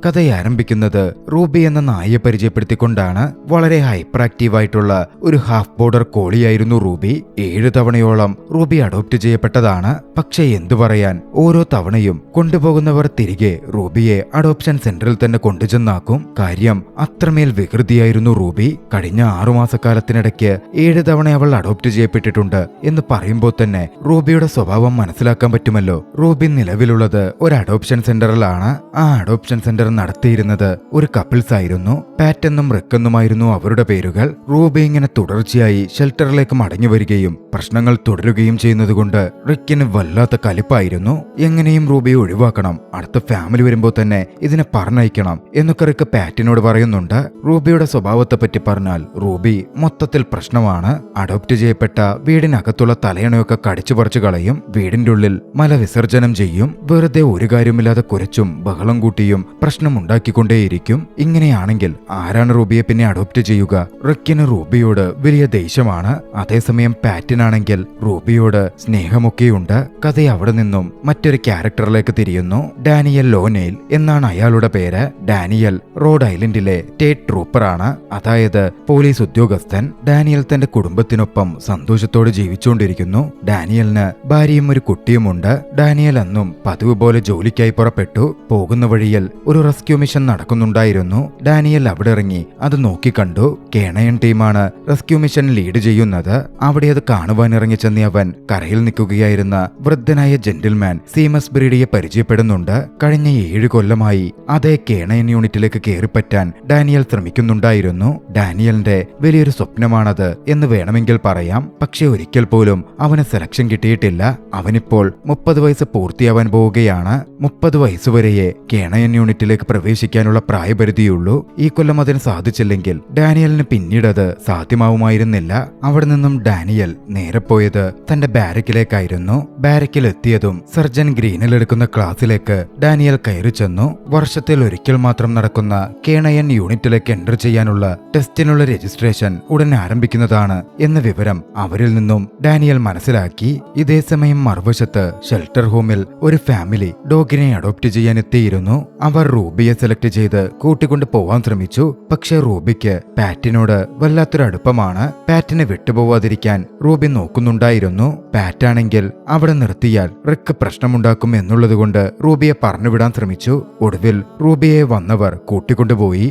കഥ ആരംഭിക്കുന്നത് റൂബി എന്ന നായയെ പരിചയപ്പെടുത്തിക്കൊണ്ടാണ്. വളരെ ഹൈപ്പർ ആക്റ്റീവായിട്ടുള്ള ഒരു ഹാഫ് ബോർഡർ കോളിയായിരുന്നു റൂബി. 7 തവണയോളം റൂബി അഡോപ്റ്റ് ചെയ്യപ്പെട്ടതാണ്. പക്ഷേ എന്തു പറയാൻ, ഓരോ തവണയും കൊണ്ടുപോകുന്നവർ തിരികെ റൂബിയെ അഡോപ്ഷൻ സെന്ററിൽ തന്നെ കൊണ്ടുചെന്നാക്കും. കാര്യം അത്രമേൽ വികൃതിയായിരുന്നു റൂബി. കഴിഞ്ഞ 6 മാസക്കാലത്തിനിടയ്ക്ക് 7 തവണ അവൾ അഡോപ്റ്റ് ചെയ്യപ്പെട്ടിട്ടുണ്ട് എന്ന് പറയുമ്പോൾ തന്നെ റൂബിയുടെ സ്വഭാവം മനസ്സിലാക്കാൻ പറ്റുമല്ലോ. റൂബി നിലവിലുള്ളത് ഒരു അഡോപ്ഷൻ സെന്ററിലാണ്. ആ അഡോപ്ഷൻ സെന്റർ നടത്തിയിരുന്നത് ഒരു കപ്പിൾസ് ആയിരുന്നു. പാറ്റ് എന്നും റിക്ക് എന്നുമായിരുന്നു അവരുടെ പേരുകൾ. റൂബി ഇങ്ങനെ തുടർച്ചയായി ഷെൽട്ടറിലേക്ക് മടങ്ങി വരികയും പ്രശ്നങ്ങൾ തുടരുകയും ചെയ്യുന്നതുകൊണ്ട് റിക്കിന് വല്ലാത്ത കലിപ്പായിരുന്നു. എങ്ങനെയും റൂബിയെ ഒഴിവാക്കണം, അടുത്ത ഫാമിലി വരുമ്പോൾ തന്നെ ഇതിനെ പറഞ്ഞയക്കണം എന്നൊക്കെ റിക്ക് പാറ്റിനോട് പറയുന്നുണ്ട്. റൂബിയുടെ സ്വഭാവത്തെ പറ്റി പറഞ്ഞാൽ റൂബി മൊത്തത്തിൽ പ്രശ്നമാണ്. അഡോപ്റ്റ് ചെയ്യപ്പെട്ട വീടിനകത്തുള്ള തലയണയൊക്കെ കടിച്ചു പറിച്ചു കളയും. വീടിന്റെ ഉള്ളിൽ മല വിസർജനം ചെയ്യും. വെറുതെ ഒരു കാര്യമില്ലാതെ കുരച്ചും ബഹളം കൂട്ടിയും പ്രശ്നമുണ്ടാക്കിക്കൊണ്ടേയിരിക്കും. ഇങ്ങനെയാണെങ്കിൽ ആരാണ് റൂബിയെ പിന്നെ അഡോപ്റ്റ് ചെയ്യുക? റിക്കിന് റൂബിയോട് വലിയ ദേഷ്യമാണ്. അതേസമയം പാറ്റിനാണെങ്കിൽ റൂബിയോട് സ്നേഹമൊക്കെയുണ്ട്. കഥ അവിടെ നിന്നും മറ്റൊരു ക്യാരക്ടറിലേക്ക് തിരിയുന്നു. ഡാനിയൽ ലോനെയിൽ എന്നാണ് അയാളുടെ പേര്. ഡാനിയൽ റോഡ് ഐലൻഡിലെ സ്റ്റേറ്റ് ട്രൂപ്പറാണ്, അതായത് പോലീസ് ഉദ്യോഗസ്ഥൻ. ഡാനിയൽ തന്റെ കുടുംബത്തിനൊപ്പം സന്തോഷത്തോടെ ജീവിച്ചുകൊണ്ടിരിക്കുന്നു. ഡാനിയലിന് ഭാര്യയും ഒരു കുട്ടിയുമുണ്ട്. ഡാനിയൽ അന്നും പതിവ് പോലെ ജോലിക്കായി പുറപ്പെട്ടു. പോകുന്ന വഴിയിൽ ഒരു റെസ്ക്യൂ മിഷൻ നടക്കുന്നുണ്ടായിരുന്നു. ഡാനിയൽ അവിടെ ഇറങ്ങി അത് നോക്കിക്കണ്ടു. കേണയൻ ടീമാണ് റെസ്ക്യൂ മിഷൻ ലീഡ് ചെയ്യുന്നത്. അവിടെ അത് കാണുവാൻ ഇറങ്ങിച്ചെന്ന അവൻ കരയിൽ നിൽക്കുകയായിരുന്ന വൃദ്ധനായ ജെന്റിൽമാൻ സീമസ് ബ്രീഡിയെ പരിചയപ്പെടുന്നുണ്ട്. കഴിഞ്ഞ 7 കൊല്ലമായി അതേ കേണയൻ യൂണിറ്റിലേക്ക് കയറിപ്പറ്റാൻ ഡാനിയൽ ശ്രമിക്കുന്നുണ്ടായിരുന്നു. ഡാനിയലിന്റെ വലിയൊരു സ്വപ്നമാണത് എന്ന് വേണമെങ്കിൽ പറയാം. പക്ഷെ ഒരിക്കൽ പോലും അവന് സെലക്ഷൻ കിട്ടിയിട്ടില്ല. അവനിപ്പോൾ 30 വയസ്സ് പൂർത്തിയാവാൻ പോവുകയാണ്. 30 വയസ്സുവരെയേ കേണയൻ യൂണിറ്റിലേക്ക് പ്രവേശിക്കാനുള്ള പ്രായപരിധിയുള്ളൂ. ഈ കൊല്ലം അതിന് സാധിച്ചില്ലെങ്കിൽ ഡാനിയലിന് പിന്നീട് അത് സാധ്യമാവുമായിരുന്നില്ല. അവിടെ നിന്നും ഡാനിയൽ നേരെ പോയത് തന്റെ ബാരക്കിലേക്കായിരുന്നു. ബാരക്കിൽ എത്തിയതും സർജൻ ഗ്രീനിൽ എടുക്കുന്ന ക്ലാസ്സിലേക്ക് ഡാനിയൽ കയറി ചെന്നു. വർഷത്തിൽ ഒരിക്കൽ മാത്രം നടക്കുന്ന കേണയൻ യൂണിറ്റിലേക്ക് എൻ്റർ ചെയ്യാനുള്ള ടെസ്റ്റിനുള്ള രജിസ്ട്രേഷൻ ഉടൻ ആരംഭിക്കുന്നതാണ് എന്ന വിവരം അവരിൽ നിന്നും ഡാനിയൽ മനസ്സിലാക്കി. ഇതേസമയം മറുവശത്ത് ഷെൽട്ടർ ഹോമിൽ ഒരു ഫാമിലി ഡോഗിനെ അഡോപ്റ്റ് ചെയ്യാൻ എത്തിയിരുന്നു. അവർ റൂബിയെ സെലക്ട് ചെയ്ത് കൂട്ടിക്കൊണ്ടു പോവാൻ ശ്രമിച്ചു. പക്ഷെ റൂബിക്ക് പാറ്റിനോട് വല്ലാത്തൊരു അടുപ്പമാണ്. പാറ്റിനെ വിട്ടുപോവാതിരിക്കാൻ റൂബി നോക്കുന്നുണ്ടായിരുന്നു. പാറ്റാണെങ്കിൽ അവിടെ നിർത്തിയാൽ റിക്ക് പ്രശ്നമുണ്ടാക്കും എന്നുള്ളതുകൊണ്ട് റൂബിയെ പറഞ്ഞുവിടാൻ ശ്രമിച്ചു. ഒടുവിൽ റൂബിയെ വന്നവർ കൂട്ടിക്കൊണ്ടുപോയി.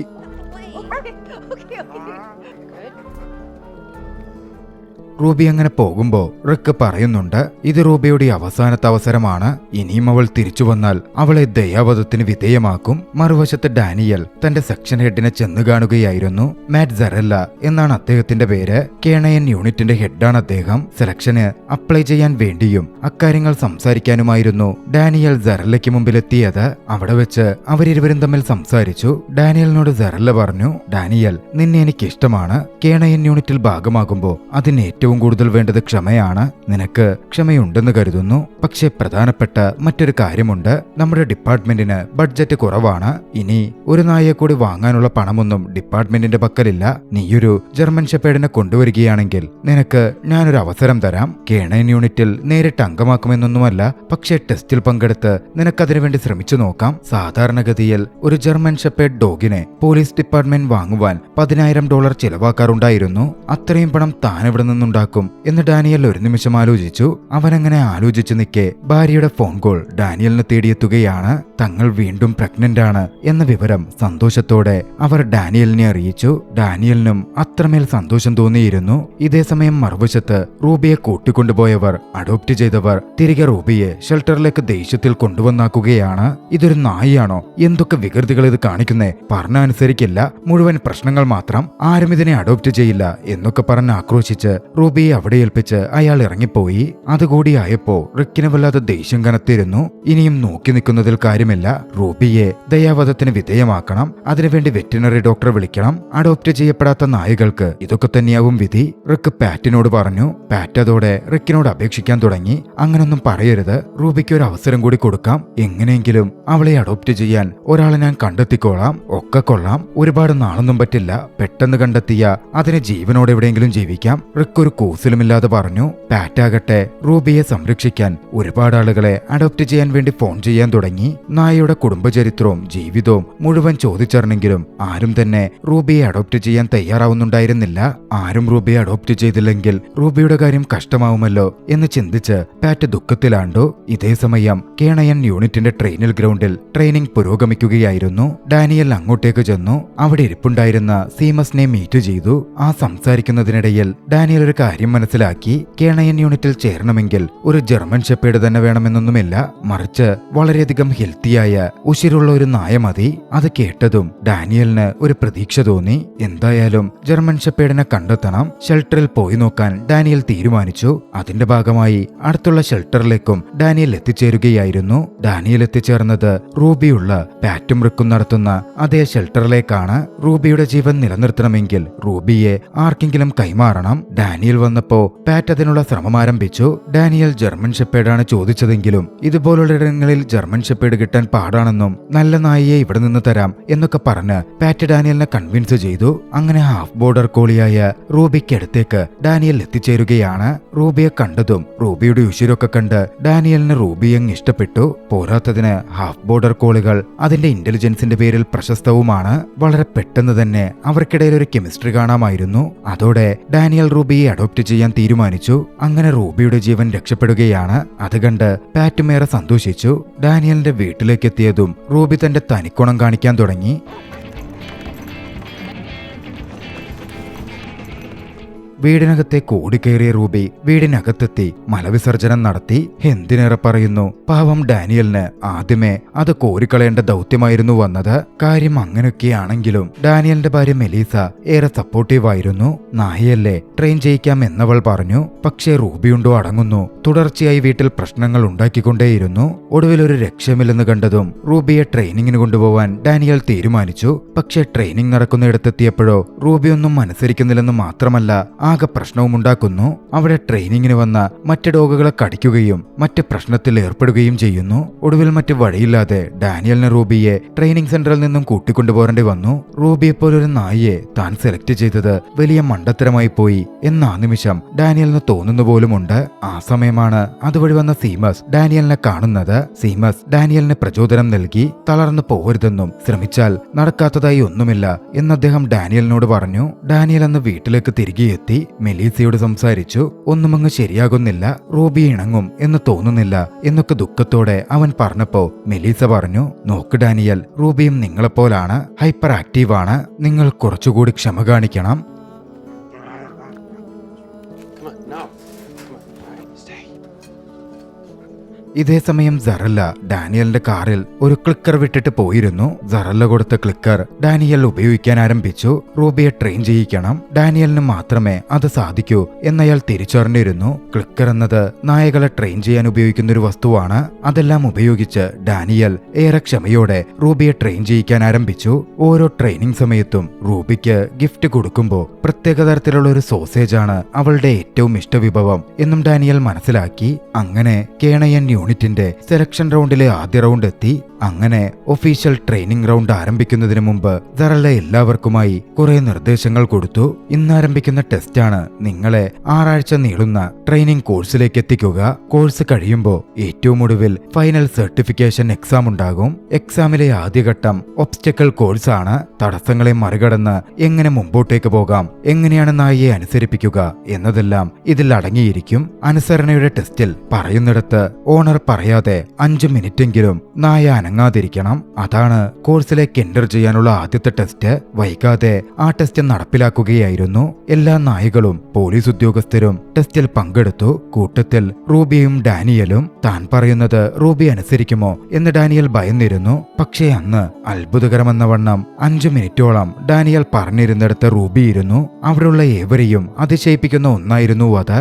റൂബി അങ്ങനെ പോകുമ്പോ റിക്ക് പറയുന്നുണ്ട്, ഇത് റൂബിയുടെ അവസാനത്തെ അവസരമാണ്. ഇനിയും അവൾ തിരിച്ചു വന്നാൽ അവളെ ദയാവധത്തിന് വിധേയമാക്കും. മറുവശത്ത് ഡാനിയൽ തന്റെ സെക്ഷൻ ഹെഡിനെ ചെന്ന് കാണുകയായിരുന്നു. മാറ്റ് സെറല്ല എന്നാണ് അദ്ദേഹത്തിന്റെ പേര്. കേണയൻ യൂണിറ്റിന്റെ ഹെഡാണ് അദ്ദേഹം. സെലക്ഷന് അപ്ലൈ ചെയ്യാൻ വേണ്ടിയും അക്കാര്യങ്ങൾ സംസാരിക്കാനുമായിരുന്നു ഡാനിയൽ സെറല്ലയ്ക്ക് മുമ്പിലെത്തിയത്. അവിടെ വെച്ച് അവരിരുവരും തമ്മിൽ സംസാരിച്ചു. ഡാനിയലിനോട് സെറല്ല പറഞ്ഞു, ഡാനിയൽ, നിന്നെ എനിക്ക് ഇഷ്ടമാണ്. കേണയൻ യൂണിറ്റിൽ ഭാഗമാകുമ്പോ അതിന് ഏറ്റവും കൂടുതൽ വേണ്ടത് ക്ഷമയാണ്. നിനക്ക് ക്ഷമയുണ്ടെന്ന് കരുതുന്നു. പക്ഷേ പ്രധാനപ്പെട്ട മറ്റൊരു കാര്യമുണ്ട്. നമ്മുടെ ഡിപ്പാർട്ട്മെന്റിന് ബഡ്ജറ്റ് കുറവാണ്. ഇനി ഒരു നായയെ കൂടി വാങ്ങാനുള്ള പണമൊന്നും ഡിപ്പാർട്ട്മെന്റിന്റെ പക്കലില്ല. നീയൊരു ജർമ്മൻ ഷെപ്പേർഡിനെ കൊണ്ടുവരികയാണെങ്കിൽ നിനക്ക് ഞാനൊരു അവസരം തരാം. കേണയൻ യൂണിറ്റിൽ നേരിട്ട് അംഗമാക്കുമെന്നൊന്നുമല്ല, പക്ഷേ ടെസ്റ്റിൽ പങ്കെടുത്ത് നിനക്കതിനു വേണ്ടി ശ്രമിച്ചു നോക്കാം. സാധാരണഗതിയിൽ ഒരു ജർമ്മൻ ഷെപ്പേർഡ് ഡോഗിനെ പോലീസ് ഡിപ്പാർട്ട്മെന്റ് വാങ്ങുവാൻ $10,000 ചിലവാക്കാറുണ്ടായിരുന്നു. അത്രയും പണം താനെവിടെ നിന്നുണ്ടാക്കും എന്ന് ഡാനിയൽ ഒരു നിമിഷം ആലോചിച്ചു. അവനങ്ങനെ ആലോചിച്ചു നിൽക്കെ ഭാര്യയുടെ ഫോൺ കോൾ ഡാനിയലിനെ തേടിയെത്തുകയാണ്. തങ്ങൾ വീണ്ടും പ്രഗ്നന്റ് ആണ് എന്ന വിവരം സന്തോഷത്തോടെ അവർ ഡാനിയലിനെ അറിയിച്ചു. ഡാനിയലിനും അത്രമേൽ സന്തോഷം തോന്നിയിരുന്നു. ഇതേസമയം മറുവശത്ത് റൂബിയെ കൂട്ടിക്കൊണ്ടുപോയവർ, അഡോപ്റ്റ് ചെയ്തവർ തിരികെ റൂബിയെ ഷെൽട്ടറിലേക്ക് ദേഷ്യത്തിൽ കൊണ്ടുവന്നാക്കുകയാണ്. ഇതൊരു നായിയാണോ? എന്തൊക്കെ വികൃതികൾ ഇത് കാണിക്കുന്നേ? പറഞ്ഞ അനുസരിക്കില്ല, മുഴുവൻ പ്രശ്നങ്ങൾ മാത്രം, ആരും ഇതിനെ അഡോപ്റ്റ് ചെയ്യില്ല എന്നൊക്കെ പറഞ്ഞ് ആക്രോശിച്ച് റൂബിയെ അവിടെ ഏൽപ്പിച്ച് അയാൾ ഇറങ്ങിപ്പോയി. അതുകൂടിയായപ്പോ റിക്കിന് വല്ലാതെ ദേഷ്യം കനത്തിരുന്നു. ഇനിയും നോക്കി നിൽക്കുന്നതിൽ കാര്യമില്ല. റൂബിയെ ദയാവധത്തിന് വിധേയമാക്കണം. അതിനുവേണ്ടി വെറ്റിനറി ഡോക്ടറെ വിളിക്കണം. അഡോപ്റ്റ് ചെയ്യപ്പെടാത്ത നായകൾക്ക് ഇതൊക്കെ തന്നെയാവും വിധി, റിക്ക് പാറ്റിനോട് പറഞ്ഞു. പാറ്റ് അതോടെ റിക്കിനോട് അപേക്ഷിക്കാൻ തുടങ്ങി. അങ്ങനൊന്നും പറയരുത്, റൂബിക്ക് ഒരു അവസരം കൂടി കൊടുക്കാം. എങ്ങനെയെങ്കിലും അവളെ അഡോപ്റ്റ് ചെയ്യാൻ ഒരാളെ ഞാൻ കണ്ടെത്തിക്കോളാം. ഒക്കെ കൊള്ളാം, ഒരുപാട് നാളൊന്നും പറ്റില്ല. പെട്ടെന്ന് കണ്ടെത്തിയ അതിനെ ജീവനോടെ എവിടെയെങ്കിലും ജീവിക്കാം. റിക്ക് ഒരു കൂസലുമില്ലാതെ പറഞ്ഞു. പാറ്റാകട്ടെ റൂബിയെ സംരക്ഷിക്കാൻ ഒരുപാട് ആളുകളെ അഡോപ്റ്റ് ചെയ്യാൻ വേണ്ടി ഫോൺ ചെയ്യാൻ തുടങ്ങി. നായയുടെ കുടുംബചരിത്രവും ജീവിതവും മുഴുവൻ ചോദിച്ചറിഞ്ഞെങ്കിലും ആരും തന്നെ റൂബിയെ അഡോപ്റ്റ് ചെയ്യാൻ തയ്യാറാവുന്നുണ്ടായിരുന്നില്ല. ആരും റൂബിയെ അഡോപ്റ്റ് ചെയ്തില്ലെങ്കിൽ റൂബിയുടെ കാര്യം കഷ്ടമാവുമല്ലോ എന്ന് ചിന്തിച്ച് പാറ്റ് ദുഃഖത്തിലാണ്ടു. ഇതേ സമയം കേണയൻ യൂണിറ്റിന്റെ ട്രെയിനിൽ ഗ്രൗണ്ടിൽ ട്രെയിനിങ് പുരോഗമിക്കുകയായിരുന്നു. ഡാനിയൽ അങ്ങോട്ടേക്ക് ചെന്നു. അവിടെ ഇരിപ്പുണ്ടായിരുന്ന സീമസിനെ മീറ്റ് ചെയ്തു. ആ സംസാരിക്കുന്നതിനിടയിൽ ഡാനിയൽ ഒരു കാര്യം മനസ്സിലാക്കി. കേണയൻ യൂണിറ്റിൽ ചേരണമെങ്കിൽ ഒരു ജർമ്മൻ ഷെപ്പേർഡ് തന്നെ വേണമെന്നൊന്നുമില്ല, മറിച്ച് വളരെയധികം ഹെൽത്തിയായ ഉശിരുള്ള ഒരു നായ മതി. അത് കേട്ടതും ഡാനിയലിന് ഒരു പ്രതീക്ഷ തോന്നി. എന്തായാലും ജർമ്മൻ ഷെപ്പേർഡിനെ കണ്ടെത്തണം. ഷെൽട്ടറിൽ പോയി നോക്കാൻ ഡാനിയൽ തീരുമാനിച്ചു. അതിന്റെ ഭാഗമായി അടുത്തുള്ള ഷെൽട്ടറിലേക്കും ഡാനിയൽ എത്തിച്ചേരുകയായിരുന്നു. ഡാനിയൽ എത്തിച്ചേർന്നത് റൂബിയുള്ള പാറ്റും റിക്കും നടത്തുന്ന അതേ ഷെൽട്ടറിലേക്കാണ്. റൂബിയുടെ ജീവൻ നിലനിർത്തണമെങ്കിൽ റൂബിയെ ആർക്കെങ്കിലും കൈമാറണം. ഡാനിയൽ വന്നപ്പോ പാറ്റ് അതിനുള്ള ശ്രമം ആരംഭിച്ചു. ഡാനിയൽ ജർമ്മൻ ഷെപ്പേർഡാണ് ചോദിച്ചതെങ്കിലും ഇതുപോലുള്ള ഇടങ്ങളിൽ ജർമ്മൻ ഷെപ്പേർഡ് കിട്ടാൻ പാടാണെന്നും നല്ല നായയെ ഇവിടെ നിന്ന് തരാം എന്നൊക്കെ പറഞ്ഞ് പാറ്റ് ഡാനിയലിനെ കൺവിൻസ് ചെയ്തു. അങ്ങനെ ഹാഫ് ബോർഡർ കോളിയായ റൂബിക്കടുത്തേക്ക് ഡാനിയൽ എത്തിച്ചേരുകയാണ്. റൂബിയെ കണ്ടതും റൂബിയുടെ ഉശിരൊക്കെ കണ്ട് ഡാനിയലിന് റൂബിയെ ഇഷ്ടപ്പെട്ടു. പോരാത്തതിന് ഹാഫ് ബോർഡർ കോളികൾ അതിന്റെ ഇന്റലിജൻസിന്റെ പേരിൽ പ്രശസ്തവുമാണ്. വളരെ പെട്ടെന്ന് തന്നെ അവർക്കിടയിൽ ഒരു കെമിസ്ട്രി കാണാമായിരുന്നു. അതോടെ ഡാനിയൽ റൂബിയെ അഡോപ്റ്റ് ചെയ്യാൻ തീരുമാനിച്ചു. അങ്ങനെ റൂബിയുടെ ജീവൻ രക്ഷപ്പെടുകയാണ്. അത് കണ്ട് പാറ്റുമേറെ സന്തോഷിച്ചു. ഡാനിയലിന്റെ വീട്ടിലേക്ക് എത്തിയതും റൂബി തന്റെ തനിക്കുണം കാണിക്കാൻ തുടങ്ങി. വീടിനകത്തേക്ക് ഓടിക്കയറിയ റൂബി വീടിനകത്തെത്തി മലവിസർജനം നടത്തി. എന്തിനേറെ പറയുന്നു, പാവം ഡാനിയലിന് ആദ്യമേ അത് കോരിക്കളയേണ്ട ദൗത്യമായിരുന്നു വന്നത്. കാര്യം അങ്ങനെയൊക്കെയാണെങ്കിലും ഡാനിയലിന്റെ ഭാര്യ മെലീസ ഏറെ സപ്പോർട്ടീവായിരുന്നു. നായയല്ലേ, ട്രെയിൻ ചെയ്യിക്കാം എന്നവൾ പറഞ്ഞു. പക്ഷേ റൂബിയുണ്ടോ അടങ്ങുന്നു. തുടർച്ചയായി വീട്ടിൽ പ്രശ്നങ്ങൾ ഉണ്ടാക്കിക്കൊണ്ടേയിരുന്നു. ഒടുവിൽ ഒരു രക്ഷമില്ലെന്ന് കണ്ടതും റൂബിയെ ട്രെയിനിങ്ങിന് കൊണ്ടുപോവാൻ ഡാനിയൽ തീരുമാനിച്ചു. പക്ഷേ ട്രെയിനിങ് നടക്കുന്നിടത്തെത്തിയപ്പോഴോ റൂബി ഒന്നും അനുസരിക്കുന്നില്ലെന്ന് മാത്രമല്ല ആകെ പ്രശ്നവും ഉണ്ടാക്കുന്നു. അവിടെ ട്രെയിനിങ്ങിന് വന്ന മറ്റ് ഡോഗുകളെ കടിക്കുകയും മറ്റ് പ്രശ്നത്തിൽ ഏർപ്പെടുകയും ചെയ്യുന്നു. ഒടുവിൽ മറ്റ് വഴിയില്ലാതെ ഡാനിയലിന് റൂബിയെ ട്രെയിനിങ് സെന്ററിൽ നിന്നും കൂട്ടിക്കൊണ്ടുപോരേണ്ടി വന്നു. റൂബിയെപ്പോലൊരു നായയെ താൻ സെലക്ട് ചെയ്തത് വലിയ മണ്ടത്തരമായി പോയി എന്ന് ആ നിമിഷം ഡാനിയലിന് തോന്നുന്നു പോലുമുണ്ട്. ആ സമയമാണ് അതുവഴി വന്ന സീമസ് ഡാനിയലിനെ കാണുന്നത്. സീമസ് ഡാനിയലിന് പ്രചോദനം നൽകി. തളർന്നു പോകരുതെന്നും ശ്രമിച്ചാൽ നടക്കാത്തതായി ഒന്നുമില്ല എന്ന് അദ്ദേഹം ഡാനിയലിനോട് പറഞ്ഞു. ഡാനിയൽ അന്ന് വീട്ടിലേക്ക് തിരികെ എത്തി. മെലീസയോട് സംസാരിച്ചു. ഒന്നുമങ്ങ് ശരിയാകുന്നില്ല, റൂബി ഇണങ്ങും എന്ന് തോന്നുന്നില്ല എന്നൊക്കെ ദുഃഖത്തോടെ അവൻ പറഞ്ഞപ്പോ മെലീസ പറഞ്ഞു, നോക്ക് ഡാനിയൽ, റൂബിയും നിങ്ങളെപ്പോലാണ് ഹൈപ്പർ ആക്റ്റീവാണ്. നിങ്ങൾ കുറച്ചുകൂടി ക്ഷമ കാണിക്കണം. ഇതേസമയം സറല്ല ഡാനിയലിന്റെ കാറിൽ ഒരു ക്ലിക്കർ വിട്ടിട്ട് പോയിരുന്നു. സറല്ല കൊടുത്ത ക്ലിക്കർ ഡാനിയൽ ഉപയോഗിക്കാൻ ആരംഭിച്ചു. റൂബിയെ ട്രെയിൻ ചെയ്യിക്കണം, ഡാനിയലിന് മാത്രമേ അത് സാധിക്കൂ എന്നയാൾ തിരിച്ചറിഞ്ഞിരുന്നു. ക്ലിക്കർ എന്നത് നായകളെ ട്രെയിൻ ചെയ്യാൻ ഉപയോഗിക്കുന്ന ഒരു വസ്തുവാണ്. അതെല്ലാം ഉപയോഗിച്ച് ഡാനിയൽ ഏറെ ക്ഷമയോടെ റൂബിയെ ട്രെയിൻ ചെയ്യിക്കാൻ ആരംഭിച്ചു. ഓരോ ട്രെയിനിങ് സമയത്തും റൂബിക്ക് ഗിഫ്റ്റ് കൊടുക്കുമ്പോൾ പ്രത്യേക തരത്തിലുള്ള ഒരു സോസേജാണ് അവളുടെ ഏറ്റവും ഇഷ്ടവിഭവം എന്നും ഡാനിയൽ മനസ്സിലാക്കി. അങ്ങനെ കേണയൻ യൂണിറ്റിന്റെ സെലക്ഷൻ റൗണ്ടിലെ ആദ്യ റൗണ്ട് എത്തി. അങ്ങനെ ഒഫീഷ്യൽ ട്രെയിനിങ് റൗണ്ട് ആരംഭിക്കുന്നതിന് മുമ്പ് സറല്ല എല്ലാവർക്കുമായി കുറെ നിർദ്ദേശങ്ങൾ കൊടുത്തു. ഇന്നാരംഭിക്കുന്ന ടെസ്റ്റാണ് നിങ്ങളെ 6 ആഴ്ച നീളുന്ന ട്രെയിനിങ് കോഴ്സിലേക്ക് എത്തിക്കുക. കോഴ്സ് കഴിയുമ്പോൾ ഏറ്റവും ഒടുവിൽ ഫൈനൽ സർട്ടിഫിക്കേഷൻ എക്സാം ഉണ്ടാകും. എക്സാമിലെ ആദ്യഘട്ടം ഒബ്സ്റ്റക്കിൾ കോഴ്സ് ആണ്. തടസ്സങ്ങളെ മറികടന്ന് എങ്ങനെ മുമ്പോട്ടേക്ക് പോകാം, എങ്ങനെയാണ് നായയെ അനുസരിപ്പിക്കുക എന്നതെല്ലാം ഇതിൽ അടങ്ങിയിരിക്കും. അനുസരണയുടെ ടെസ്റ്റിൽ പറയുന്നിടത്ത് ഓണർ പറയാതെ 5 മിനിറ്റെങ്കിലും നായ അനങ്ങാതിരിക്കണം. അതാണ് കോഴ്സിലേക്ക് എൻ്റർ ചെയ്യാനുള്ള ആദ്യത്തെ ടെസ്റ്റ്. വൈകാതെ ആ ടെസ്റ്റ് നടപ്പിലാക്കുകയായിരുന്നു. എല്ലാ നായകളും പോലീസ് ഉദ്യോഗസ്ഥരും ടെസ്റ്റിൽ പങ്കെടുത്തു. കൂട്ടത്തിൽ റൂബിയും ഡാനിയലും. താൻ പറയുന്നത് റൂബി അനുസരിക്കുമോ എന്ന് ഡാനിയൽ ഭയന്നിരുന്നു. പക്ഷേ അന്ന് അത്ഭുതകരമെന്ന വണ്ണം 5 മിനിറ്റോളം ഡാനിയൽ പറഞ്ഞിരുന്നിടത്ത് റൂബിയിരുന്നു. അവിടെയുള്ള ഏവരെയും അതിശയിപ്പിക്കുന്ന ഒന്നായിരുന്നു അത്.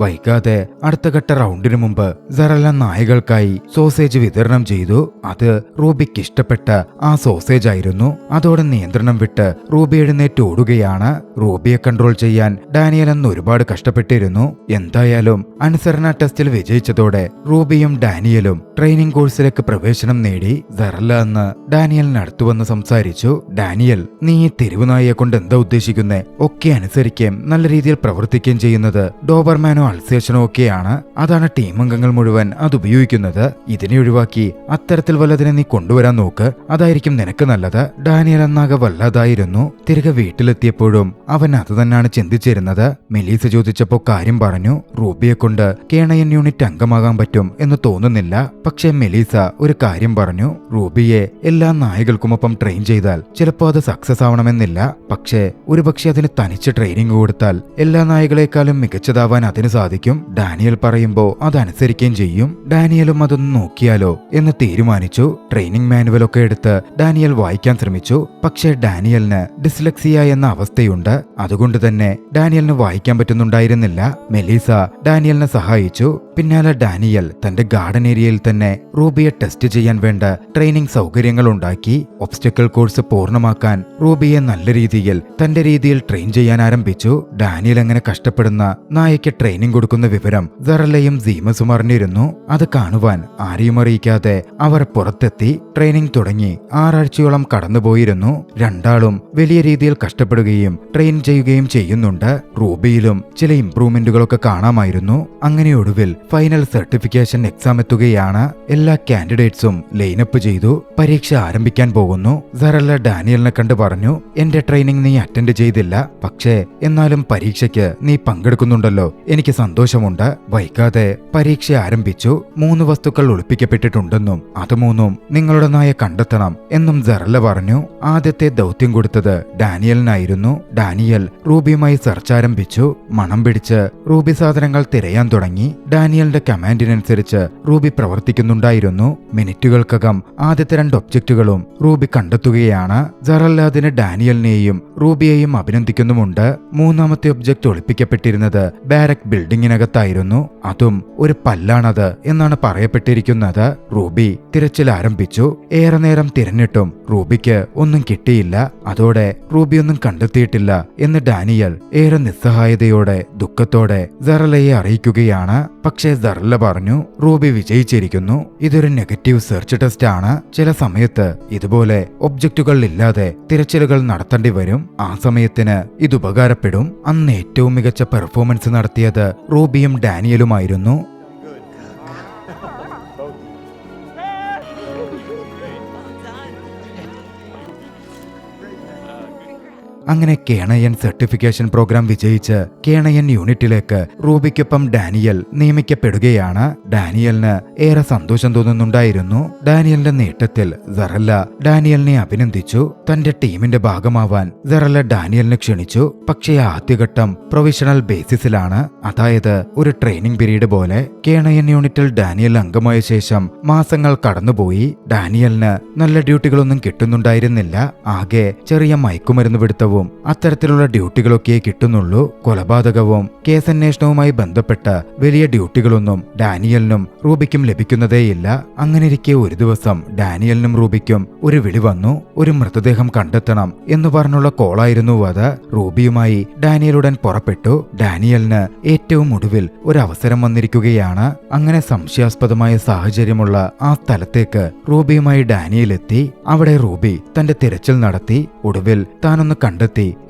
വൈകാതെ അടുത്ത ഘട്ട റൗണ്ടിനു മുമ്പ് സറല്ല നായകൾക്കായി സോസേജ് വിതരണം ചെയ്തു. അത് റൂബിക്ക് ഇഷ്ടപ്പെട്ട ആ സോസേജ് ആയിരുന്നു. അതോടെ നിയന്ത്രണം വിട്ട് റൂബി എഴുന്നേറ്റ് ഓടുകയാണ്. റൂബിയെ കൺട്രോൾ ചെയ്യാൻ ഡാനിയൽ അന്ന് ഒരുപാട് കഷ്ടപ്പെട്ടിരുന്നു. എന്തായാലും അനുസരണ ടെസ്റ്റിൽ വിജയിച്ചതോടെ റൂബിയും ഡാനിയലും ട്രെയിനിങ് കോഴ്സിലേക്ക് പ്രവേശനം നേടി. സറല്ല അന്ന് ഡാനിയലിന് അടുത്തുവന്ന് സംസാരിച്ചു. ഡാനിയൽ, നീ ഈ തെരുവുനായെ കൊണ്ട് എന്താ ഉദ്ദേശിക്കുന്നേ? ഒക്കെ അനുസരിക്കുകയും നല്ല രീതിയിൽ പ്രവർത്തിക്കുകയും ചെയ്യുന്നത് ഡോബർമാനോ അൽസേഷനോ ഒക്കെയാണ്. അതാണ് ടീം അംഗങ്ങൾ മുഴുവൻ അത് ഉപയോഗിക്കുന്നത്. ഇതിനെ ഒഴിവാക്കി അത്തരത്തിൽ വല്ലതിനെ നീ കൊണ്ടുവരാൻ നോക്ക്. അതായിരിക്കും നിനക്ക് നല്ലത്. ഡാനിയൽ അന്നാകെ വല്ലാതായിരുന്നു. തിരികെ വീട്ടിലെത്തിയപ്പോഴും അവൻ അത് തന്നെയാണ് ചിന്തിച്ചിരുന്നത്. മെലീസ ചോദിച്ചപ്പോ കാര്യം പറഞ്ഞു. റൂബിയെ കൊണ്ട് കേണയൻ യൂണിറ്റ് അംഗമാകാൻ പറ്റും എന്ന് തോന്നുന്നില്ല. പക്ഷേ മെലീസ ഒരു കാര്യം പറഞ്ഞു. റൂബിയെ എല്ലാ നായകൾക്കുമൊപ്പം ട്രെയിൻ ചെയ്താൽ ചിലപ്പോ അത് സക്സസ് ആവണമെന്നില്ല. പക്ഷേ ഒരുപക്ഷെ അതിന് തനിച്ച് ട്രെയിനിങ് കൊടുത്താൽ എല്ലാ നായകളെക്കാളും മികച്ചതാവാൻ അതിന് സാധിക്കും. ഡാനിയൽ പറയുമ്പോ അതനുസരിക്കുകയും ചെയ്യും. ഡാനിയലും അതൊന്ന് നോക്കിയാലോ എന്ന് തീരുമാനിച്ചു. ട്രെയിനിങ് മാനുവലൊക്കെ എടുത്ത് ഡാനിയൽ വായിക്കാൻ ശ്രമിച്ചു. പക്ഷേ ഡാനിയലിന് ഡിസ്ലെക്സിയ എന്ന അവസ്ഥയുണ്ട്. അതുകൊണ്ട് തന്നെ ഡാനിയലിന് വായിക്കാൻ പറ്റുന്നുണ്ടായിരുന്നില്ല. മെലീസ ഡാനിയലിനെ സഹായിച്ചു. പിന്നാലെ ഡാനിയൽ തന്റെ ഗാർഡൻ ഏരിയയിൽ തന്നെ റൂബിയെ ടെസ്റ്റ് ചെയ്യാൻ വേണ്ട ട്രെയിനിങ് സൗകര്യങ്ങൾ ഉണ്ടാക്കി. ഒബ്സ്റ്റക്കിൾ കോഴ്സ് പൂർണ്ണമാക്കാൻ റൂബിയെ നല്ല രീതിയിൽ തന്റെ രീതിയിൽ ട്രെയിൻ ചെയ്യാൻ ആരംഭിച്ചു. ഡാനിയൽ അങ്ങനെ കഷ്ടപ്പെടുന്ന നായയ്ക്ക് ട്രെയിനിങ് കൊടുക്കുന്ന വിവരം സറല്ലയും സീമസും അറിഞ്ഞിരുന്നു. അത് കാണുവാൻ ആരെയും അറിയിക്കാതെ അവർ പുറത്തെത്തി. ട്രെയിനിങ് തുടങ്ങി 6 ആഴ്ചയോളം കടന്നുപോയിരുന്നു. രണ്ടാളും വലിയ രീതിയിൽ കഷ്ടപ്പെടുകയും ട്രെയിൻ ചെയ്യുകയും ചെയ്യുന്നുണ്ട്. റൂബിയിലും ചില ഇംപ്രൂവ്മെന്റുകളൊക്കെ കാണാമായിരുന്നു. അങ്ങനെ ഒടുവിൽ ഫൈനൽ സർട്ടിഫിക്കേഷൻ എക്സാം എത്തുകയാണ്. എല്ലാ കാൻഡിഡേറ്റ്സും ലൈനപ്പ് ചെയ്തു. പരീക്ഷ ആരംഭിക്കാൻ പോകുന്നു. സറല്ല ഡാനിയലിനെ കണ്ട് പറഞ്ഞു, എന്റെ ട്രെയിനിങ് നീ അറ്റൻഡ് ചെയ്തില്ല. പക്ഷേ എന്നാലും പരീക്ഷയ്ക്ക് നീ പങ്കെടുക്കുന്നുണ്ടല്ലോ, എനിക്ക് സന്തോഷമുണ്ട്. വൈകാതെ പരീക്ഷ ആരംഭിച്ചു. 3 വസ്തുക്കൾ ഒളിപ്പിക്കപ്പെട്ടിട്ടുണ്ടെന്നും അത് 3ഉം നിങ്ങളുടെ നായ കണ്ടെത്തണം എന്നും സറല്ല പറഞ്ഞു. ആദ്യത്തെ ദൗത്യം കൊടുത്തത് ഡാനിയലിനായിരുന്നു. ഡാനിയൽ റൂബിയുമായി സെർച്ച് ആരംഭിച്ചു. മണം പിടിച്ച് റൂബി സാധനങ്ങൾ തിരയാൻ തുടങ്ങി. ഡാനിയലിന്റെ കമാൻഡിനനുസരിച്ച് റൂബി പ്രവർത്തിക്കുന്നുണ്ടായിരുന്നു. മിനിറ്റുകൾക്കകം ആദ്യത്തെ 2 ഒബ്ജക്റ്റുകളും റൂബി കണ്ടെത്തുകയാണ്. സറല്ല അതിന് ഡാനിയലിനെയും റൂബിയെയും അഭിനന്ദിക്കുന്നുമുണ്ട്. 3ാമത്തെ ഒബ്ജക്റ്റ് ഒളിപ്പിക്കപ്പെട്ടിരുന്നത് ബാരക് ബിൽഡിങ്ങിനകത്തായിരുന്നു. അതും ഒരു പല്ലാണത് എന്നാണ് പറയപ്പെട്ടിരിക്കുന്നത്. റൂബി തിരച്ചിൽ ആരംഭിച്ചു. ഏറെ നേരം തിരഞ്ഞിട്ടും റൂബിക്ക് ഒന്നും കിട്ടിയില്ല. അതോടെ റൂബി ഒന്നും കണ്ടെത്തിയിട്ടില്ല എന്ന് ഡാനിയൽ ഏറെ നിസ്സഹായതയോടെ ദുഃഖത്തോടെ സറല്ലയെ അറിയിക്കുകയാണ്. പക്ഷേ സറല്ല പറഞ്ഞു, റൂബി വിജയിച്ചിരിക്കുന്നു. ഇതൊരു നെഗറ്റീവ് സെർച്ച് ടെസ്റ്റ് ആണ്. ചില സമയത്ത് ഇതുപോലെ ഒബ്ജക്റ്റുകൾ ഇല്ലാതെ തിരച്ചിലുകൾ നടത്തേണ്ടി വരും. ആ സമയത്തിന് ഇത് ഉപകാരപ്പെടും. അന്ന് ഏറ്റവും മികച്ച പെർഫോമൻസ് നടത്തിയത് റൂബിയും ഡാനിയലുമായിരുന്നു. അങ്ങനെ കേണയൻ സർട്ടിഫിക്കേഷൻ പ്രോഗ്രാം വിജയിച്ച് കേണയൻ യൂണിറ്റിലേക്ക് റൂബിക്കൊപ്പം ഡാനിയൽ നിയമിക്കപ്പെടുകയാണ്. ഡാനിയലിന് ഏറെ സന്തോഷം തോന്നുന്നുണ്ടായിരുന്നു. ഡാനിയലിന്റെ നേട്ടത്തിൽ സറല്ല ഡാനിയലിനെ അഭിനന്ദിച്ചു. തന്റെ ടീമിന്റെ ഭാഗമാവാൻ സറല്ല ഡാനിയലിനെ ക്ഷണിച്ചു. പക്ഷേ ആദ്യഘട്ടം പ്രൊവിഷണൽ ബേസിസിലാണ്. അതായത് ഒരു ട്രെയിനിങ് പീരീഡ് പോലെ. കേണയൻ യൂണിറ്റിൽ ഡാനിയൽ അംഗമായ ശേഷം മാസങ്ങൾ കടന്നുപോയി. ഡാനിയലിന് നല്ല ഡ്യൂട്ടികളൊന്നും കിട്ടുന്നുണ്ടായിരുന്നില്ല. ആകെ ചെറിയ മയക്കുമരുന്ന് പിടുത്തവും അത്തരത്തിലുള്ള ഡ്യൂട്ടികളൊക്കെ കിട്ടുന്നുള്ളൂ. കൊലപാതകവും കേസന്വേഷണവുമായി ബന്ധപ്പെട്ട വലിയ ഡ്യൂട്ടികളൊന്നും ഡാനിയലിനും റൂബിക്കും ലഭിക്കുന്നതേയില്ല. അങ്ങനെയിരിക്കെ ഒരു ദിവസം ഡാനിയലിനും റൂബിക്കും ഒരു വിളി വന്നു. ഒരു മൃതദേഹം കണ്ടെത്തണം എന്ന് പറഞ്ഞുള്ള കോളായിരുന്നു അത്. റൂബിയുമായി ഡാനിയലുടൻ പുറപ്പെട്ടു. ഡാനിയലിന് ഏറ്റവും ഒടുവിൽ ഒരു അവസരം വന്നിരിക്കുകയാണ്. അങ്ങനെ സംശയാസ്പദമായ സാഹചര്യമുള്ള ആ സ്ഥലത്തേക്ക് റൂബിയുമായി ഡാനിയൽ എത്തി. അവിടെ റൂബി തന്റെ തിരച്ചിൽ നടത്തി. ഒടുവിൽ താനൊന്ന് കണ്ടെത്തി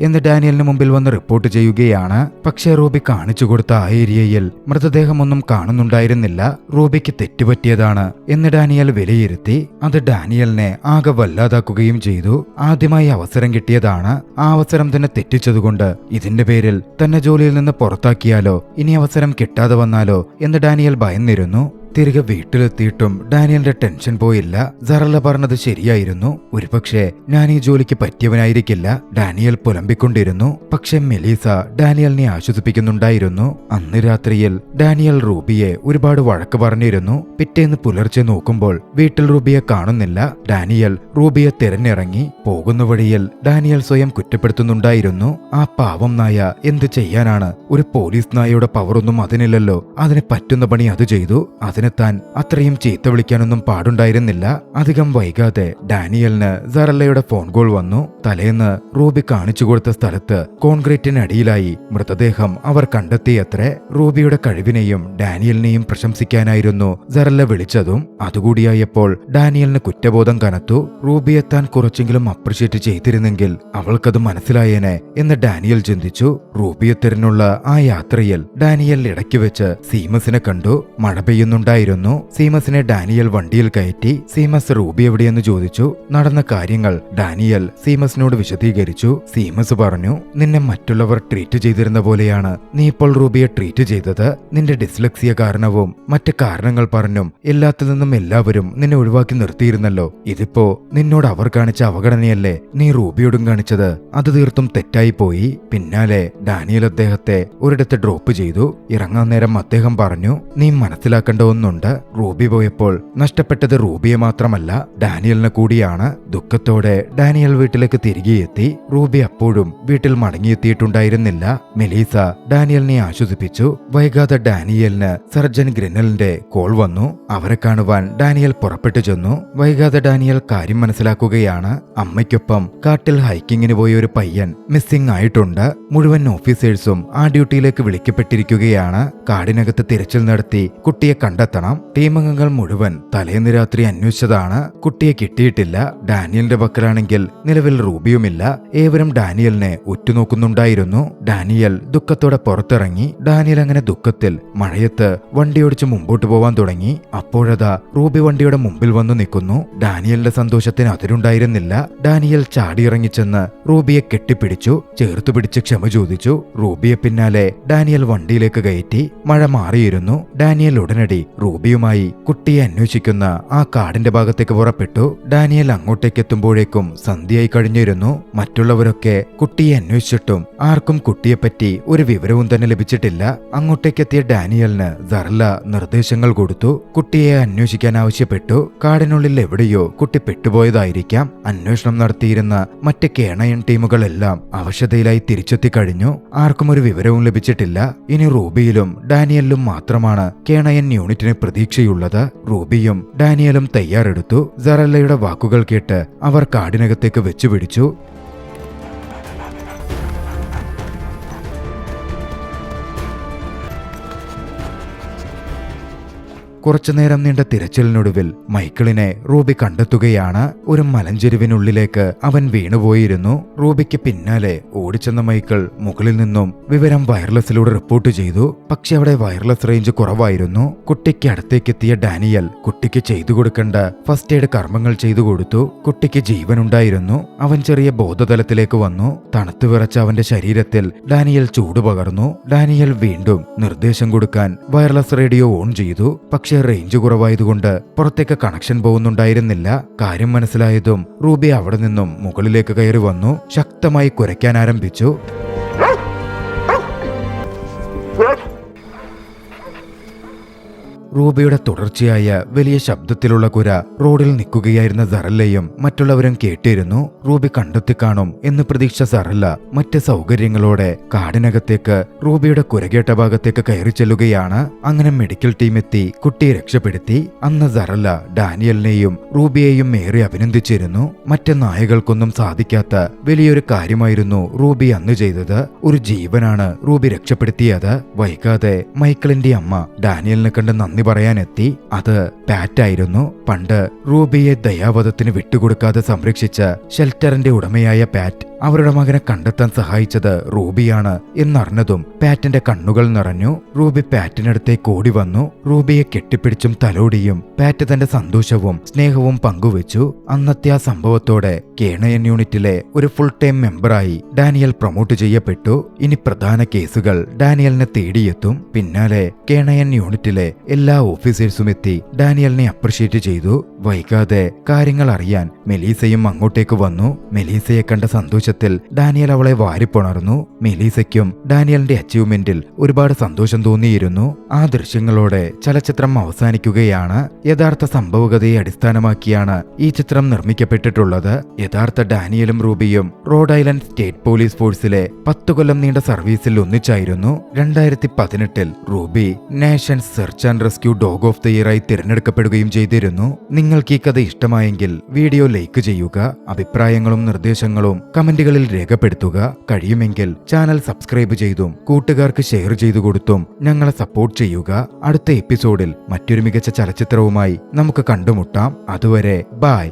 എന്ന് ഡാനിയലിന് മുമ്പിൽ വന്ന് റിപ്പോർട്ട് ചെയ്യുകയാണ്. പക്ഷേ റൂബി കാണിച്ചു കൊടുത്ത ആ ഏരിയയിൽ മൃതദേഹമൊന്നും കാണുന്നുണ്ടായിരുന്നില്ല. റൂബിക്ക് തെറ്റുപറ്റിയതാണ് എന്ന് ഡാനിയൽ വിലയിരുത്തി. അത് ഡാനിയലിനെ ആകെ വല്ലാതാക്കുകയും ചെയ്തു. ആദ്യമായി അവസരം കിട്ടിയതാണ്. ആ അവസരം തന്നെ തെറ്റിച്ചതുകൊണ്ട് ഇതിന്റെ പേരിൽ തന്നെ ജോലിയിൽ നിന്ന് പുറത്താക്കിയാലോ, ഇനി അവസരം കിട്ടാതെ വന്നാലോ എന്ന് ഡാനിയൽ ഭയന്നിരുന്നു. തിരികെ വീട്ടിലെത്തിയിട്ടും ഡാനിയലിന്റെ ടെൻഷൻ പോയില്ല. സറല്ല പറഞ്ഞത് ശരിയായിരുന്നു. ഒരുപക്ഷെ ഞാൻ ഈ ജോലിക്ക് പറ്റിയവനായിരിക്കില്ല, ഡാനിയൽ പുലമ്പിക്കൊണ്ടിരുന്നു. പക്ഷെ മെലീസ ഡാനിയലിനെ ആശ്വസിപ്പിക്കുന്നുണ്ടായിരുന്നു. അന്ന് രാത്രിയിൽ ഡാനിയൽ റൂബിയെ ഒരുപാട് വഴക്ക് പറഞ്ഞിരുന്നു. പിറ്റേന്ന് പുലർച്ചെ നോക്കുമ്പോൾ വീട്ടിൽ റൂബിയെ കാണുന്നില്ല. ഡാനിയൽ റൂബിയെ തിരഞ്ഞിറങ്ങി. പോകുന്ന വഴിയിൽ ഡാനിയൽ സ്വയം കുറ്റപ്പെടുത്തുന്നുണ്ടായിരുന്നു. ആ പാവം നായ എന്ത് ചെയ്യാനാണ്? ഒരു പോലീസ് നായയുടെ പവറൊന്നും അതിനില്ലല്ലോ. അതിന് പറ്റുന്ന പണി അത് ചെയ്തു. അതിനെ താൻ അത്രയും ചീത്ത വിളിക്കാനൊന്നും പാടുണ്ടായിരുന്നില്ല. അധികം വൈകാതെ ഡാനിയലിന് സറല്ലയുടെ ഫോൺ കോൾ വന്നു. തലേന്ന് റൂബി കാണിച്ചു കൊടുത്ത സ്ഥലത്ത് കോൺക്രീറ്റിനടിയിലായി മൃതദേഹം അവർ കണ്ടെത്തിയത്രേ. റൂബിയുടെ കഴിവിനെയും ഡാനിയലിനെയും പ്രശംസിക്കാനായിരുന്നു സറല്ല വിളിച്ചതും. അതുകൂടിയായപ്പോൾ ഡാനിയലിന് കുറ്റബോധം കനത്തു. റൂബിയെ താൻ കുറച്ചെങ്കിലും അപ്രിഷ്യേറ്റ് ചെയ്തിരുന്നെങ്കിൽ അവൾക്കത് മനസ്സിലായേനെ എന്ന് ഡാനിയൽ ചിന്തിച്ചു. റൂബിയെ തിരഞ്ഞുള്ള ആ യാത്രയിൽ ഡാനിയൽ ഇടയ്ക്ക് വെച്ച് സീമസിനെ കണ്ടു. മഴ പെയ്യുന്നുണ്ടായിരുന്നു. സീമസിനെ ഡാനിയൽ വണ്ടിയിൽ കയറ്റി. സീമസ് റൂബി എവിടെയെന്ന് ചോദിച്ചു. നടന്ന കാര്യങ്ങൾ ഡാനിയൽ സീമസിനോട് വിശദീകരിച്ചു. സീമസ് പറഞ്ഞു, നിന്നെ മറ്റുള്ളവർ ട്രീറ്റ് ചെയ്തിരുന്ന പോലെയാണ് നീ ഇപ്പോൾ റൂബിയെ ട്രീറ്റ് ചെയ്തത്. നിന്റെ ഡിസ്ലെക്സിയ കാരണവും മറ്റ് കാരണങ്ങൾ പറഞ്ഞും എല്ലാത്തിൽ നിന്നും എല്ലാവരും നിന്നെ ഒഴിവാക്കി നിർത്തിയിരുന്നല്ലോ. ഇതിപ്പോ നിന്നോട് അവർ കാണിച്ച അവഗണനയല്ലേ നീ റൂബിയോടും കാണിച്ചത്? അത് തീർത്തും തെറ്റായി പോയി. പിന്നാലെ ഡാനിയൽ അദ്ദേഹത്തെ ഒരിടത്ത് ഡ്രോപ്പ് ചെയ്തു. ഇറങ്ങാൻ നേരം അദ്ദേഹം പറഞ്ഞു, നീ മനസ്സിലാക്കേണ്ട ഒന്നുണ്ട്. റൂബി പോയപ്പോൾ നഷ്ടപ്പെട്ടത് റൂബിയെ മാത്രമല്ല ഡാനിയലിനെ കൂടിയാണ്. ദുഃഖത്തോടെ ഡാനിയൽ വീട്ടിലേക്ക് തിരികെ എത്തി. റൂബി അപ്പോഴും വീട്ടിൽ മടങ്ങിയെത്തിയിട്ടുണ്ടായിരുന്നില്ല. മെലീസ ഡാനിയലിനെ ആശ്വസിപ്പിച്ചു. വൈകാതെ ഡാനിയലിന് സർജൻ ഗ്രിനലിന്റെ കോൾ വന്നു. അവരെ കാണുവാൻ ഡാനിയൽ പുറപ്പെട്ടു ചെന്നു. വൈകാതെ ഡാനിയൽ കാര്യം മനസ്സിലാക്കുകയാണ്. അമ്മയ്ക്കൊപ്പം കാട്ടിൽ ഹൈക്കിങ്ങിന് പോയ ഒരു പയ്യൻ മിസ്സിംഗ് ആയിട്ടുണ്ട്. മുഴുവൻ ഓഫീസേഴ്സും ആ ഡ്യൂട്ടിയിലേക്ക് വിളിക്കപ്പെട്ടിരിക്കുകയാണ്. കാടിനകത്ത് തിരച്ചിൽ നടത്തി കുട്ടിയെ കണ്ടെത്തണം. ടീമംഗങ്ങൾ മുഴുവൻ തലേന്ന് രാത്രി അന്വേഷിച്ചതാണ്. കുട്ടിയെ കിട്ടിയിട്ടില്ല. ഡാനിയലിന്റെ പക്കലാണെങ്കിൽ നിലവിൽ റൂബിയുമില്ല. ഏവരും ഡാനിയലിനെ ഉറ്റുനോക്കുന്നുണ്ടായിരുന്നു. ഡാനിയൽ ദുഃഖത്തോടെ പുറത്തിറങ്ങി. ഡാനിയൽ അങ്ങനെ ദുഃഖത്തിൽ മഴയത്ത് വണ്ടിയോടിച്ച് മുമ്പോട്ട് പോവാൻ തുടങ്ങി. അപ്പോഴതാ റൂബി വണ്ടിയുടെ മുമ്പിൽ വന്നു നിൽക്കുന്നു. ഡാനിയലിന്റെ സന്തോഷത്തിന് അതിരുണ്ടായിരുന്നില്ല. ഡാനിയൽ ചാടിയിറങ്ങിച്ചെന്ന് റൂബിയെ കെട്ടിപ്പിടിച്ചു. ചേർത്തു പിടിച്ച് ക്ഷമ ചോദിച്ചു. റൂബിയെ പിന്നാലെ ഡാനിയൽ വണ്ടിയിലേക്ക് കയറ്റി. മഴ മാറിയിരുന്നു. ഡാനിയൽ ഉടനടി റൂബിയുമായി കുട്ടിയെ അന്വേഷിക്കുന്ന ആ കാടിന്റെ ഭാഗത്തേക്ക് പുറപ്പെട്ടു. ഡാനിയൽ അങ്ങോട്ടേക്ക് എത്തുമ്പോഴേക്കും സന്ധ്യയായി കഴിഞ്ഞിരുന്നു. മറ്റുള്ളവരൊക്കെ കുട്ടിയെ അന്വേഷിച്ചിട്ടും ആർക്കും കുട്ടിയെപ്പറ്റി ഒരു വിവരവും തന്നെ ലഭിച്ചിട്ടില്ല. അങ്ങോട്ടേക്കെത്തിയ ഡാനിയലിന് സറല്ല നിർദ്ദേശങ്ങൾ കൊടുത്തു. കുട്ടിയെ അന്വേഷിക്കാൻ ആവശ്യപ്പെട്ടു. കാടിനുള്ളിൽ എവിടെയോ കുട്ടി പെട്ടുപോയതായിരിക്കാം. അന്വേഷണം നടത്തിയിരുന്ന മറ്റ് കേണയൻ ടീമുകളെല്ലാം അവശതയിലായി തിരിച്ചെത്തി കഴിഞ്ഞു. ആർക്കും ഒരു വിവരവും ലഭിച്ചിട്ടില്ല. ഇനി റൂബിയിലും ഡാനിയലിലും മാത്രമാണ് കേണയൻ യൂണിറ്റിന് പ്രതീക്ഷയുള്ളത്. റൂബിയും ഡാനിയലും തയ്യാറെടുത്തു. സറല്ലയുടെ വാക്കുകൾ കേട്ട് അവർ കാടിനകത്തേക്ക് വെച്ചുപിടിച്ചു. കുറച്ചുനേരം നീണ്ട തിരച്ചിലിനൊടുവിൽ മൈക്കിളിനെ റൂബി കണ്ടെത്തുകയാണ്. ഒരു മലഞ്ചെരുവിനുള്ളിലേക്ക് അവൻ വീണുപോയിരുന്നു. റൂബിക്ക് പിന്നാലെ ഓടിച്ചെന്ന മൈക്കിൾ മുകളിൽ നിന്നും വിവരം വയർലെസ്സിലൂടെ റിപ്പോർട്ട് ചെയ്തു. പക്ഷെ അവിടെ വയർലെസ് റേഞ്ച് കുറവായിരുന്നു. കുട്ടിക്ക് അടുത്തേക്കെത്തിയ ഡാനിയൽ കുട്ടിക്ക് ചെയ്തു കൊടുക്കേണ്ട ഫസ്റ്റ് എയ്ഡ് കർമ്മങ്ങൾ ചെയ്തു കൊടുത്തു. കുട്ടിക്ക് ജീവനുണ്ടായിരുന്നു. അവൻ ചെറിയ ബോധതലത്തിലേക്ക് വന്നു. തണുത്തു വിറച്ച അവന്റെ ശരീരത്തിൽ ഡാനിയൽ ചൂട് പകർന്നു. ഡാനിയൽ വീണ്ടും നിർദ്ദേശം കൊടുക്കാൻ വയർലെസ് റേഡിയോ ഓൺ ചെയ്തു. പക്ഷെ റേഞ്ച് കുറവായതുകൊണ്ട് പുറത്തേക്ക് കണക്ഷൻ പോകുന്നുണ്ടായിരുന്നില്ല. കാര്യം മനസ്സിലായതും റൂബി അവിടെ നിന്നും മുകളിലേക്ക് കയറി വന്നു. ശക്തമായി കുരയ്ക്കാൻ ആരംഭിച്ചു. റൂബിയുടെ തുടർച്ചയായ വലിയ ശബ്ദത്തിലുള്ള കുര റോഡിൽ നിൽക്കുകയായിരുന്ന സറല്ലയും മറ്റുള്ളവരും കേട്ടിരുന്നു. റൂബി കണ്ടെത്തി കാണും എന്ന് പ്രതീക്ഷ സറല്ല മറ്റ് സൗകര്യങ്ങളോടെ കാടിനകത്തേക്ക് റൂബിയുടെ കുരകേട്ട ഭാഗത്തേക്ക് കയറി ചെല്ലുകയാണ്. അങ്ങനെ മെഡിക്കൽ ടീം എത്തി കുട്ടിയെ രക്ഷപ്പെടുത്തി. അന്ന് സറല്ല ഡാനിയലിനെയും റൂബിയെയും ഏറെ അഭിനന്ദിച്ചിരുന്നു. മറ്റ് നായകൾക്കൊന്നും സാധിക്കാത്ത വലിയൊരു കാര്യമായിരുന്നു റൂബി അന്ന് ചെയ്തത്. ഒരു ജീവനാണ് റൂബി രക്ഷപ്പെടുത്തിയത്. വൈകാതെ മൈക്കിളിന്റെ അമ്മ ഡാനിയലിനെ കണ്ട് നന്ദി പറയാനെത്തി. അത് പാറ്റായിരുന്നു. പണ്ട് റൂബിയെ ദയാവധത്തിന് വിട്ടുകൊടുക്കാതെ സംരക്ഷിച്ച ഷെൽട്ടറിന്റെ ഉടമയായ പാറ്റ് അവരുടെ മകനെ കണ്ടെത്താൻ സഹായിച്ചത് റൂബിയാണ് എന്നറിഞ്ഞതും പാറ്റിന്റെ കണ്ണുകൾ നിറഞ്ഞു. റൂബി പാറ്റിനടുത്തേക്ക് ഓടി വന്നു. റൂബിയെ കെട്ടിപ്പിടിച്ചും തലോടിയും പാറ്റ് തന്റെ സന്തോഷവും സ്നേഹവും പങ്കുവച്ചു. അന്നത്തെ ആ സംഭവത്തോടെ കേണയൻ യൂണിറ്റിലെ ഒരു ഫുൾ ടൈം മെമ്പറായി ഡാനിയൽ പ്രൊമോട്ട് ചെയ്യപ്പെട്ടു. ഇനി പ്രധാന കേസുകൾ ഡാനിയലിനെ തേടിയെത്തും. പിന്നാലെ കേണയൻ യൂണിറ്റിലെ എല്ലാ ഓഫീസേഴ്സും എത്തി ഡാനിയലിനെ അപ്രിഷ്യേറ്റ് ചെയ്തു. വൈകാതെ കാര്യങ്ങൾ അറിയാൻ മെലീസയും അങ്ങോട്ടേക്ക് വന്നു. മെലീസയെ കണ്ട സന്തോഷത്തിൽ ഡാനിയൽ അവളെ വാരിപ്പുണർന്നു. മെലീസയ്ക്കും ഡാനിയലിന്റെ അച്ചീവ്മെന്റിൽ ഒരുപാട് സന്തോഷം തോന്നിയിരുന്നു. ആ ദൃശ്യങ്ങളോടെ ചലച്ചിത്രം അവസാനിക്കുകയാണ്. യഥാർത്ഥ സംഭവകഥയെ അടിസ്ഥാനമാക്കിയാണ് ഈ ചിത്രം നിർമ്മിക്കപ്പെട്ടിട്ടുള്ളത്. യഥാർത്ഥ ഡാനിയലും റൂബിയും റോഡ് ഐലൻഡ് സ്റ്റേറ്റ് പോലീസ് ഫോഴ്സിലെ 10 കൊല്ലം നീണ്ട സർവീസിൽ ഒന്നിച്ചായിരുന്നു. 2018 Ruby nations search and rescue dog of the year ആയി തിരഞ്ഞെടുക്കപ്പെടുകയും ചെയ്തിരുന്നു. നിങ്ങൾക്ക് ഈ കഥ ഇഷ്ടമായെങ്കിൽ വീഡിയോ ലൈക്ക് ചെയ്യുക. അഭിപ്രായങ്ങളും നിർദ്ദേശങ്ങളും കമന്റുകളിൽ രേഖപ്പെടുത്തുക. കഴിയുമെങ്കിൽ ചാനൽ സബ്സ്ക്രൈബ് ചെയ്തും കൂട്ടുകാർക്ക് ഷെയർ ചെയ്തു കൊടുത്തും ഞങ്ങളെ സപ്പോർട്ട് ചെയ്യുക. അടുത്ത എപ്പിസോഡിൽ മറ്റൊരു മികച്ച ചലച്ചിത്രവുമായി നമുക്ക് കണ്ടുമുട്ടാം. അതുവരെ ബൈ.